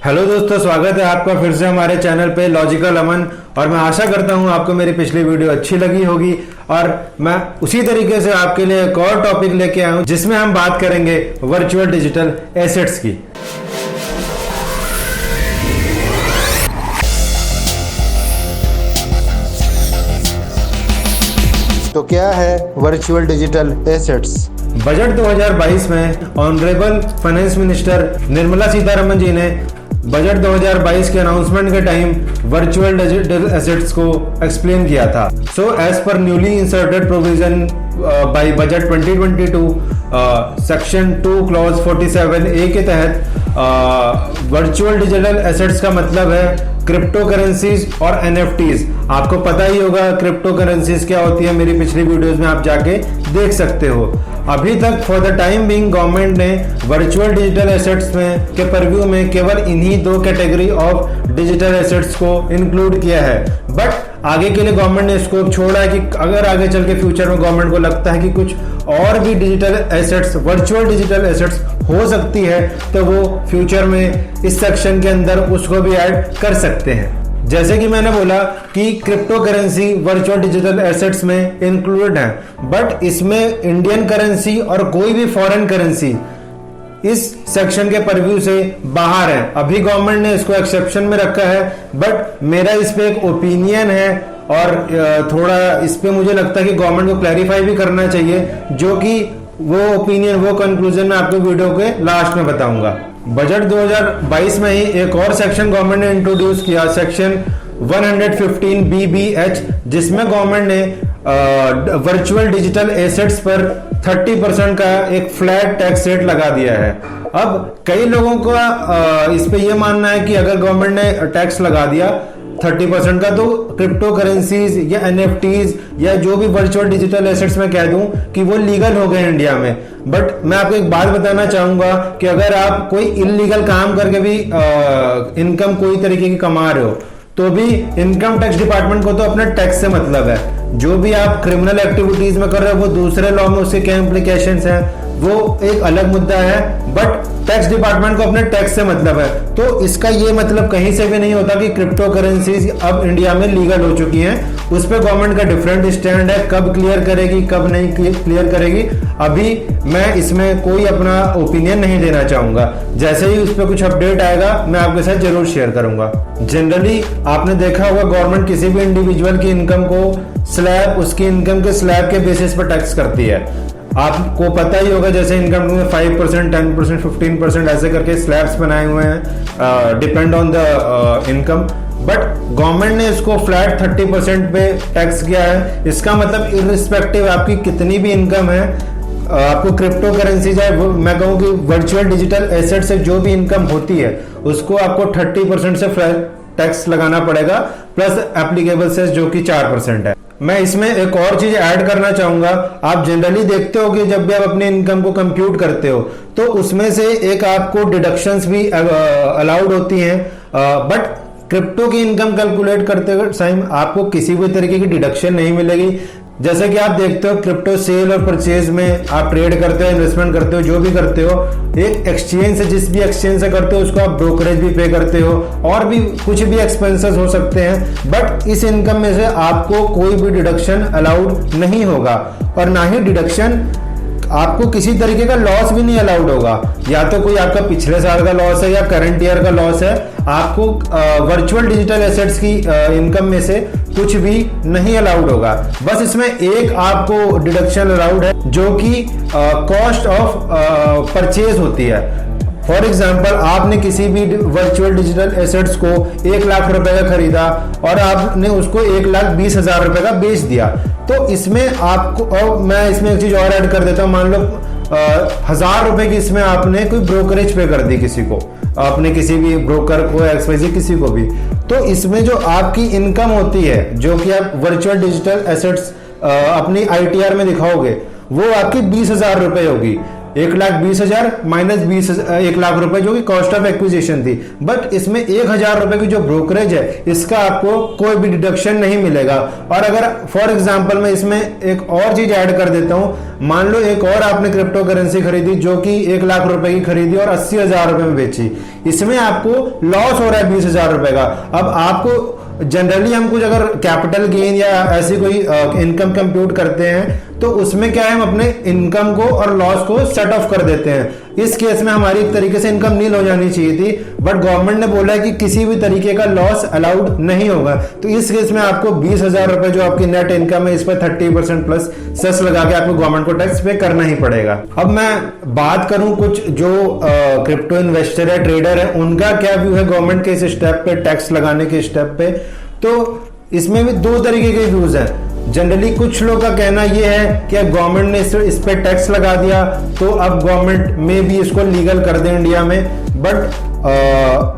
Hello दोस्तों, स्वागत है आपका फिर से हमारे चैनल पे लॉजिकल अमन। और मैं आशा करता हूं आपको मेरी पिछली वीडियो अच्छी लगी होगी और मैं उसी तरीके से आपके लिए एक और टॉपिक लेके आया हूं जिसमें हम बात करेंगे वर्चुअल डिजिटल एसेट्स की। तो क्या है वर्चुअल डिजिटल एसेट्स? बजट 2022 में honourable finance minister Nirmala Sitharaman ji ने बजट 2022 के अनाउंसमेंट के टाइम वर्चुअल डिजिटल एसेट्स को एक्सप्लेन किया था। So as per newly inserted provision by budget 2022 section 2 clause 47A के तहत वर्चुअल डिजिटल एसेट्स का मतलब है क्रिप्टो करेंसीज और एनएफटीज। आपको पता ही होगा क्रिप्टो करेंसीज क्या होती है, मेरी पिछली वीडियोस में आप जाके देख सकते हो। अभी तक for the time being government ने वर्चुअल डिजिटल एसेट्स में के परव्यू में केवल इन्हीं दो कैटेगरी ऑफ डिजिटल एसेट्स को इंक्लूड किया है। बट आगे के लिए गवर्नमेंट ने स्कोप छोड़ा है कि अगर आगे चल के फ्यूचर में गवर्नमेंट को लगता है कि कुछ और भी digital assets, virtual digital assets हो सकती है, तो वो फ्यूचर में इस सेक्शन के अंदर उसको भी ऐड कर सकते हैं। जैसे कि मैंने बोला कि crypto currency virtual digital assets में इंक्लूडेड है, बट इसमें इंडियन करेंसी और कोई भी फॉरेन करेंसी इस सेक्शन के परव्यू से बाहर है। अभी गवर्नमेंट ने इसको एक्सेप्शन में रखा है, बट मेरा इस पे एक ओपिनियन है और थोड़ा इस पे मुझे लगता है कि गवर्नमेंट को क्लैरिफाई भी करना चाहिए, जो कि वो ओपिनियन, वो कंक्लूजन मैं आपको वीडियो के लास्ट में बताऊंगा। बजट 2022 में ही एक और सेक्शन गवर्नमेंट ने इंट्रोड्यूस किया, सेक्शन 115BBH, जिसमें गवर्नमेंट ने वर्चुअल डिजिटल एसेट्स पर 30% का एक फ्लैट टैक्स रेट लगा दिया है। अब कई लोगों का इस पे ये मानना है कि अगर गवर्नमेंट ने टैक्स लगा दिया 30% का, तो क्रिप्टो करेंसीज या एनएफटीज या जो भी वर्चुअल डिजिटल एसेट्स में कह दूं कि वो लीगल हो गए इंडिया में। बट मैं आपको एक बात बताना चाहूंगा कि अगर आप कोई इलीगल काम करके भी इनकम कोई तरीके की कमा रहे हो, तो भी इनकम टैक्स डिपार्टमेंट को तो अपने टैक्स से मतलब है। जो भी आप क्रिमिनल एक्टिविटीज में कर रहे हो वो दूसरे लॉ में उसके क्या इम्प्लीकेशंस हैं, वो एक अलग मुद्दा है, बट टैक्स डिपार्टमेंट को अपने टैक्स से मतलब है। तो इसका ये मतलब कहीं से भी नहीं होता कि क्रिप्टो करेंसीज अब इंडिया में लीगल हो चुकी हैं। उस पर गवर्नमेंट का डिफरेंट स्टैंड है, कब क्लियर करेगी कब नहीं क्लियर करेगी, अभी मैं इसमें कोई अपना ओपिनियन नहीं देना चाहूंगा। जैसे ही उस पर कुछ अपडेट आएगा मैं आपके साथ जरूर शेयर करूंगा। जनरली आपने देखा होगा गवर्नमेंट किसी भी इंडिविजुअल की इनकम को स्लैब, उसकी इनकम के स्लैब के बेसिस पर टैक्स करती है। आपको पता ही होगा जैसे इनकम में 5%, 10%, 15% ऐसे करके स्लैब्स बनाए हुए हैं depend on the income. But government ने इसको फ्लैट 30% पे टैक्स किया है। इसका मतलब इररिस्पेक्टिव आपकी कितनी भी इनकम है, आपको क्रिप्टो करेंसी चाहे मैं कहूँ कि वर्चुअल डिजिटल एसेट से जो भी इनकम होती है उसको आपको 30% से फ्लैट टैक्स लगाना पड़ेगा, प्लस एप्लीकेबल सेस जो कि 4% है। मैं इसमें एक और चीज ऐड करना चाहूंगा। आप जनरली देखते हो कि जब भी आप अपनी इनकम को कंप्यूट करते हो तो उसमें से एक आपको डिडक्शंस भी अलाउड होती हैं, बट क्रिप्टो की इनकम कैलकुलेट करते टाइम आपको किसी भी तरीके की डिडक्शन नहीं मिलेगी। जैसे कि आप देखते हो क्रिप्टो सेल और परचेज में आप ट्रेड करते हो, इन्वेस्टमेंट करते हो, जो भी करते हो, एक एक्सचेंज से, जिस भी एक्सचेंज से करते हो उसको आप ब्रोकरेज भी पे करते हो और भी कुछ भी एक्सपेंसेस हो सकते हैं। बट इस इनकम में से आपको कोई भी डिडक्शन अलाउड नहीं होगा और ना ही डिडक्शन आपको किसी तरीके का लॉस भी नहीं अलाउड होगा। या तो कोई आपका पिछले साल का लॉस है या करंट ईयर का लॉस है, आपको वर्चुअल डिजिटल एसेट्स की इनकम में से कुछ भी नहीं अलाउड होगा। बस इसमें एक आपको डिडक्शन अलाउड है जो कि कॉस्ट ऑफ परचेज होती है। फॉर एग्जाम्पल आपने किसी भी वर्चुअल डिजिटल एसेट्स को 1 लाख रुपए का खरीदा और आपने उसको 1,20,000 रुपए का बेच दिया, तो इसमें आपको, और मैं इसमें एक चीज और ऐड कर देता हूं, मान लो 1,000 रुपए की इसमें आपने कोई ब्रोकरेज पे कर दी किसी को, आपने किसी भी ब्रोकर को, एक्सवाइजी किसी को भी, तो इसमें जो आपकी इनकम होती है जो कि आप वर्चुअल डिजिटल एसेट्स अपनी ITR में दिखाओगे वो आपकी 20,000 रुपए होगी। 1,20,000 माइनस 1 लाख रुपए जो कि कॉस्ट ऑफ एक्विजिशन थी। बट इसमें 1,000 रुपए की जो ब्रोकरेज है इसका आपको कोई भी डिडक्शन नहीं मिलेगा। और अगर फॉर एग्जांपल मैं इसमें एक और चीज ऐड कर देता हूं, मान लो एक और आपने क्रिप्टो करेंसी खरीदी जो कि 1 लाख रुपए की खरीदी और 80,000 रुपए में बेची, इसमें आपको लॉस हो रहा है 20,000 रुपए का। अब आपको जनरली हम कुछ अगर कैपिटल गेन या ऐसी कोई इनकम कंप्यूट करते हैं तो उसमें क्या है, हम अपने इनकम को और लॉस को सेट ऑफ कर देते हैं। इस केस में हमारी एक तरीके से इनकम नील हो जानी चाहिए थी, बट गवर्नमेंट ने बोला है कि किसी भी तरीके का लॉस अलाउड नहीं होगा। तो इस केस में आपको 20,000 रुपए जो आपकी नेट इनकम है इस पर 30% प्लस सेस लगा के आपको गवर्नमेंट को टैक्स पे करना ही पड़ेगा। अब मैं बात करूं कुछ जो क्रिप्टो इन्वेस्टर है, ट्रेडर है, उनका क्या व्यू है गवर्नमेंट के इस स्टेप पे, टैक्स लगाने के स्टेप पे। तो इसमें भी दो तरीके के व्यूज हैं। जनरली कुछ लोग का कहना यह है कि गवर्नमेंट ने इस पे टैक्स लगा दिया तो अब गवर्नमेंट में भी इसको लीगल कर दे इंडिया में। बट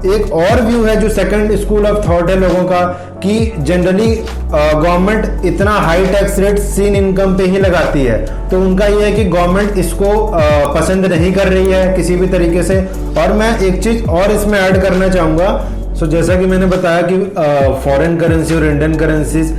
एक और व्यू है जो सेकंड स्कूल ऑफ थॉट है लोगों का, कि जनरली गवर्नमेंट इतना हाई टैक्स रेट सीन इनकम पे ही लगाती है। तो उनका यह है कि गवर्नमेंट इसको पसंद नहीं कर रही है किसी भी तरीके से। और मैं एक चीज और इसमें ऐड करना चाहूंगा। जैसा कि मैंने बताया कि फॉरेन करेंसी और इंडियन करेंसीज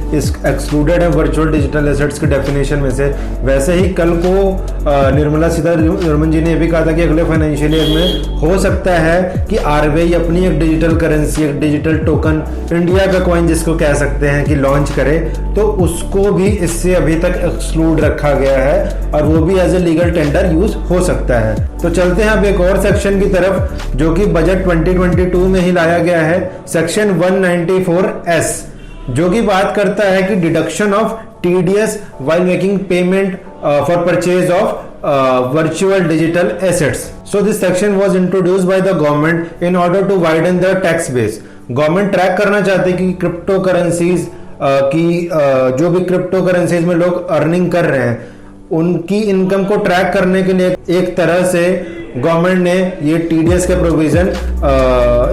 एक्सक्लूडेड है वर्चुअल डिजिटल एसेट्स के डेफिनेशन में से, वैसे ही कल को निर्मला सीतारमण जी ने भी कहा था कि अगले फाइनेंशियल ईयर में हो सकता है कि आरबीआई अपनी एक डिजिटल करेंसी, एक डिजिटल टोकन, इंडिया का कॉइन जिसको कह सकते हैं, कि लॉन्च करे। तो उसको भी इससे अभी तक एक्सक्लूड रखा गया है और वो भी as a legal tender use हो सकता है। तो चलते हैं अब एक और सेक्शन की तरफ जो कि बजट 2022 में ही लाया गया है, सेक्शन 194S, जो कि बात करता है कि deduction of TDS while making payment for purchase of virtual digital assets. So this section was introduced by the government in order to widen the tax base. Government track करना चाहती है कि क्रिप्टो करेंसीज की जो भी crypto currencies में लोग earning कर रहे हैं उनकी इनकम को ट्रैक करने के लिए एक तरह से गवर्नमेंट ने ये टीडीएस के प्रोविजन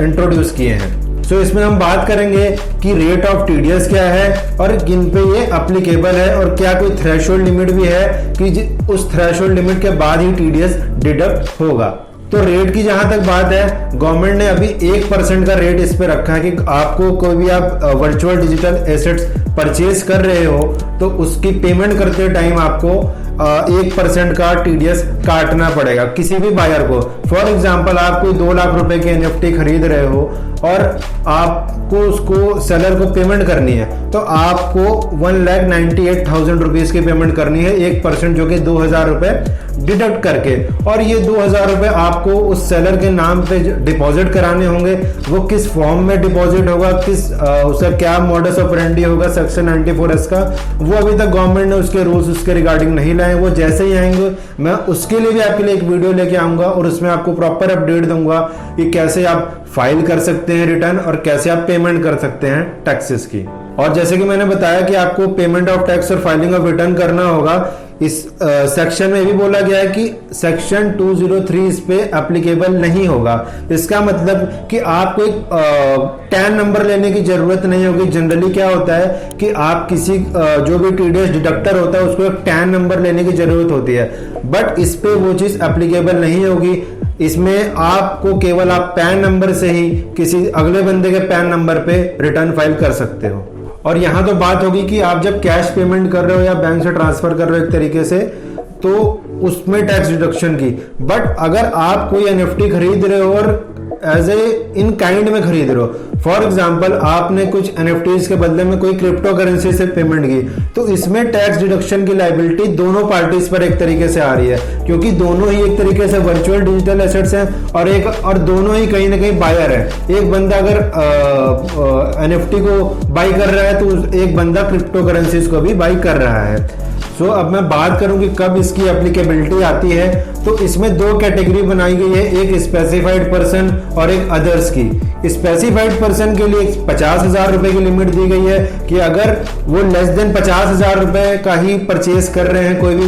इंट्रोड्यूस किए हैं। सो इसमें हम बात करेंगे कि रेट ऑफ टीडीएस क्या है और किन पे ये एप्लीकेबल है और क्या कोई थ्रेशोल्ड लिमिट भी है कि उस थ्रेशोल्ड लिमिट के बाद ही टीडीएस डिडक्ट होगा। तो रेट की जहां तक बात है, गवर्नमेंट ने अभी 1% का रेट इस पे रखा है कि आपको कोई भी आप वर्चुअल डिजिटल एसेट्स परचेज कर रहे हो तो उसकी पेमेंट करते टाइम आपको 1% का टीडीएस काटना पड़ेगा किसी भी बायर को। फॉर एग्जांपल आप कोई 2 लाख रुपए के एनएफटी खरीद रहे हो और आपको उसको सेलर को पेमेंट करनी है तो आपको 1,98,000 रुपीज की पेमेंट करनी है, 1% जो कि 2,000 रुपए डिडक्ट करके। और ये 2,000 रुपए आपको उस सेलर के नाम पे डिपॉजिट कराने होंगे। वो किस फॉर्म में डिपॉजिट होगा, उसका क्या मॉडस ऑपरेंडी होगा सेक्शन 94S का, वो अभी तक गवर्नमेंट ने उसके रूल्स उसके रिगार्डिंग नहीं लाए। वो जैसे ही आएंगे मैं उसके लिए भी आपके लिए एक वीडियो लेके आऊंगा और उसमें आपको प्रॉपर अपडेट दूंगा कि कैसे आप फाइल कर सकते हैं रिटर्न और कैसे आप पेमेंट कर सकते हैं टैक्सेस की। और जैसे कि मैंने बताया कि आपको पेमेंट ऑफ टैक्स और फाइलिंग ऑफ रिटर्न करना होगा, इस सेक्शन में भी बोला गया है कि सेक्शन 203 इस पे एप्लीकेबल नहीं होगा। इसका मतलब कि आपको एक टैन नंबर लेने की जरूरत नहीं होगी। जनरली क्या होता है कि आप किसी जो भी टीडीएस डिडक्टर होता है उसको एक टैन नंबर लेने की जरूरत होती है, बट इस पे वो चीज एप्लीकेबल नहीं होगी। इसमें आपको केवल आप पैन नंबर से ही किसी अगले बंदे के पैन नंबर पे रिटर्न फाइल कर सकते हो। और यहां तो बात होगी कि आप जब कैश पेमेंट कर रहे हो या बैंक से ट्रांसफर कर रहे हो एक तरीके से तो उसमें टैक्स डिडक्शन की। बट अगर आप कोई एनएफटी खरीद रहे हो और एज ए इन काइंड में खरीद रहे हो, फॉर एग्जाम्पल आपने कुछ एनएफटीज के बदले में कोई क्रिप्टो करेंसी से पेमेंट की, तो इसमें टैक्स डिडक्शन की लायबिलिटी दोनों पार्टीज पर एक तरीके से आ रही है, क्योंकि दोनों ही एक तरीके से वर्चुअल डिजिटल एसेट्स हैं और दोनों ही कहीं ना कहीं बायर है। एक बंदा अगर एनएफटी को बाई कर रहा है तो एक बंदा क्रिप्टो करेंसीज को भी बाई कर रहा है। सो अब मैं बात करूं कि कब इसकी एप्लीकेबिलिटी आती है, तो इसमें दो कैटेगरी बनाई गई है, एक स्पेसिफाइड पर्सन और एक अदर्स की। स्पेसिफाइड पर्सन के लिए 50,000 रुपए की लिमिट दी गई है कि अगर वो लेस देन 50,000 रुपए का ही परचेज कर रहे हैं कोई भी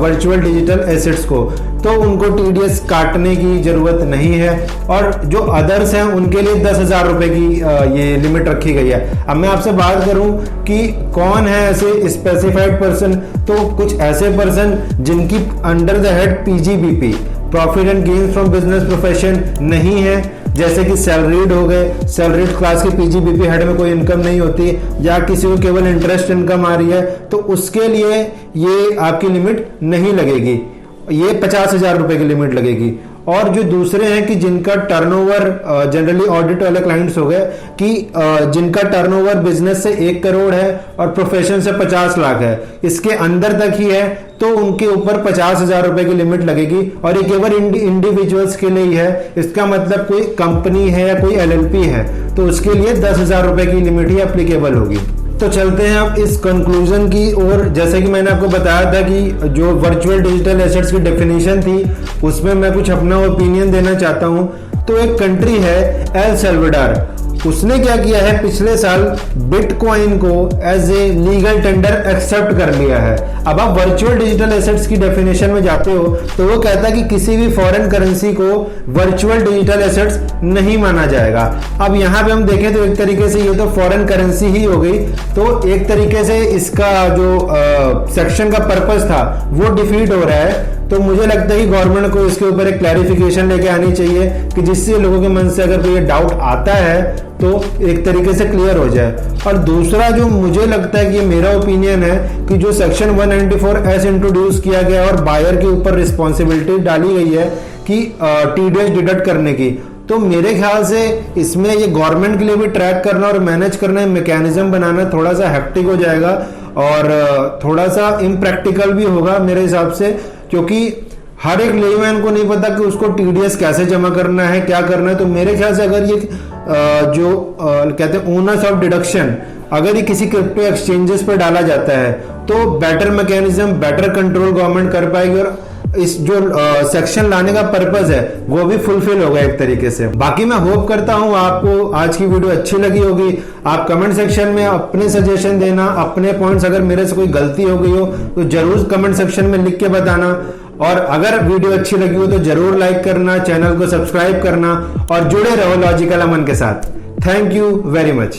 वर्चुअल डिजिटल एसेट्स को, तो उनको टीडीएस काटने की जरूरत नहीं है। और जो अदर्स हैं उनके लिए 10,000 रुपए की ये लिमिट रखी गई है। अब मैं आपसे बात करूं कि कौन है ऐसे स्पेसिफाइड पर्सन, तो कुछ ऐसे पर्सन जिनकी under the head PGBP, profit and gain from business profession नहीं है, जैसे कि सैलरीड हो गए, सैलरीड क्लास की पीजीबीपी हेड में कोई इनकम नहीं होती, या किसी को केवल इंटरेस्ट इनकम आ रही है, तो उसके लिए ये आपकी लिमिट नहीं लगेगी, ये 50,000 रुपए की लिमिट लगेगी। और जो दूसरे हैं कि जिनका टर्नओवर, जनरली ऑडिट वाले क्लाइंट्स हो गए कि जिनका टर्नओवर बिजनेस से 1 करोड़ है और प्रोफेशन से 50 लाख है, इसके अंदर तक ही है, तो उनके ऊपर 50,000 रुपए की लिमिट लगेगी। और ये केवल इंडिविजुअल्स के लिए ही है, इसका मतलब कोई कंपनी है या कोई एलएलपी है तो उसके लिए 10,000 रुपए की लिमिट ही एप्लीकेबल होगी। तो चलते हैं अब इस कंक्लूजन की ओर। जैसे कि मैंने आपको बताया था कि जो वर्चुअल डिजिटल एसेट्स की डेफिनेशन थी उसमें मैं कुछ अपना ओपिनियन देना चाहता हूं। तो एक कंट्री है एल सल्वाडोर, उसने क्या किया है, पिछले साल बिटकॉइन को as a legal tender accept कर लिया है। अब आप वर्चुअल डिजिटल एसेट्स की डेफिनेशन में जाते हो तो वो कहता है कि किसी भी फॉरेन करेंसी को वर्चुअल डिजिटल एसेट्स नहीं माना जाएगा। अब यहाँ पे हम देखें तो एक तरीके से ये तो फॉरेन करेंसी ही हो गई, तो एक तरीके से इसका जो सेक्शन का पर्पस था वो डिफीट हो रहा है। तो मुझे लगता है कि गवर्नमेंट को इसके ऊपर एक क्लैरिफिकेशन लेके आनी चाहिए कि जिससे लोगों के मन से अगर कोई डाउट आता है तो एक तरीके से क्लियर हो जाए। और दूसरा जो मुझे लगता है कि ये मेरा ओपिनियन है कि जो सेक्शन 194(s) इंट्रोड्यूस किया गया और बायर के ऊपर रिस्पॉन्सिबिलिटी डाली गई है कि टीडीएस डिडक्ट करने की, तो मेरे ख्याल से इसमें ये गवर्नमेंट के लिए भी ट्रैक करना और मैनेज करना, मैकेनिज्म बनाना थोड़ा सा हेक्टिक हो जाएगा और थोड़ा सा इम्प्रैक्टिकल भी होगा मेरे हिसाब से, क्योंकि हर एक लेमैन को नहीं पता कि उसको टीडीएस कैसे जमा करना है, क्या करना है। तो मेरे ख्याल से अगर ये कहते हैं ओनर्स ऑफ डिडक्शन, अगर ये किसी क्रिप्टो एक्सचेंजेस पर डाला जाता है तो better mechanism, better control government कर पाएगी और इस जो सेक्शन लाने का पर्पस है वो भी फुलफिल होगा एक तरीके से। बाकी मैं होप करता हूं आपको आज की वीडियो अच्छी लगी होगी। आप कमेंट सेक्शन में अपने सजेशन देना, अपने पॉइंट्स, अगर मेरे से कोई गलती हो गई हो तो जरूर कमेंट सेक्शन में लिख के बताना। और अगर वीडियो अच्छी लगी हो तो जरूर लाइक करना, चैनल को सब्सक्राइब करना और जुड़े रहो लॉजिकल अमन के साथ। Thank you very much.